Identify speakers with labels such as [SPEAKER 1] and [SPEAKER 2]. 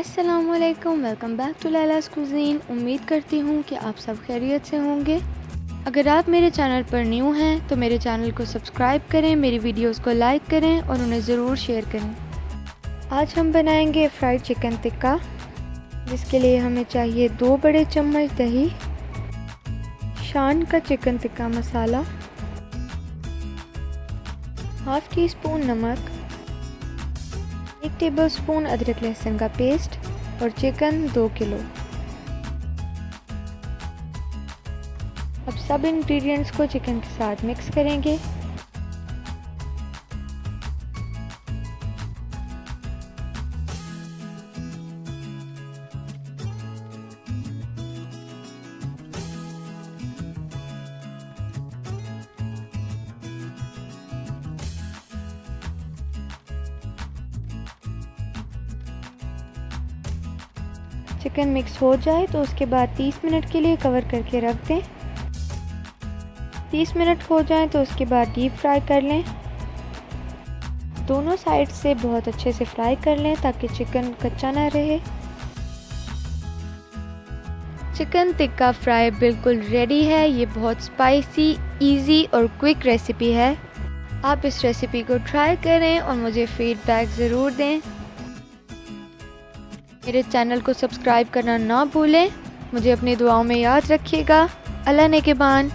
[SPEAKER 1] अस्सलामुअलैकुम, welcome back to लाइला's cuisine. उम्मीद करती हूँ कि आप सब खैरियत से होंगे। अगर आप मेरे चैनल पर न्यू हैं तो मेरे चैनल को सब्सक्राइब करें, मेरी वीडियोस को लाइक करें और उन्हें ज़रूर शेयर करें। आज हम बनाएंगे फ्राइड चिकन टिक्का, जिसके लिए हमें चाहिए 2 बड़े चम्मच दही, शान का chicken tikka masala, half tea spoon नमक, 1 टेबलस्पून अदरक लहसुन का पेस्ट और चिकन 2 किलो। अब सब इंग्रेडिएंट्स को चिकन के साथ मिक्स करेंगे। चिकन मिक्स हो जाए तो उसके बाद 30 मिनट के लिए कवर करके रख दें। 30 मिनट हो जाए तो उसके बाद डीप फ्राई कर लें। दोनों साइड से बहुत अच्छे से फ्राई कर लें ताकि चिकन कच्चा ना रहे। चिकन टिक्का फ्राई बिल्कुल रेडी है। ये बहुत स्पाइसी, इजी और क्विक रेसिपी है। आप इस रेसिपी को ट्राई करें और मुझे फीडबैक ज़रूर दें। मेरे चैनल को सब्सक्राइब करना ना भूलें। मुझे अपनी दुआओं में याद रखिएगा। अल्लाह ने के बान।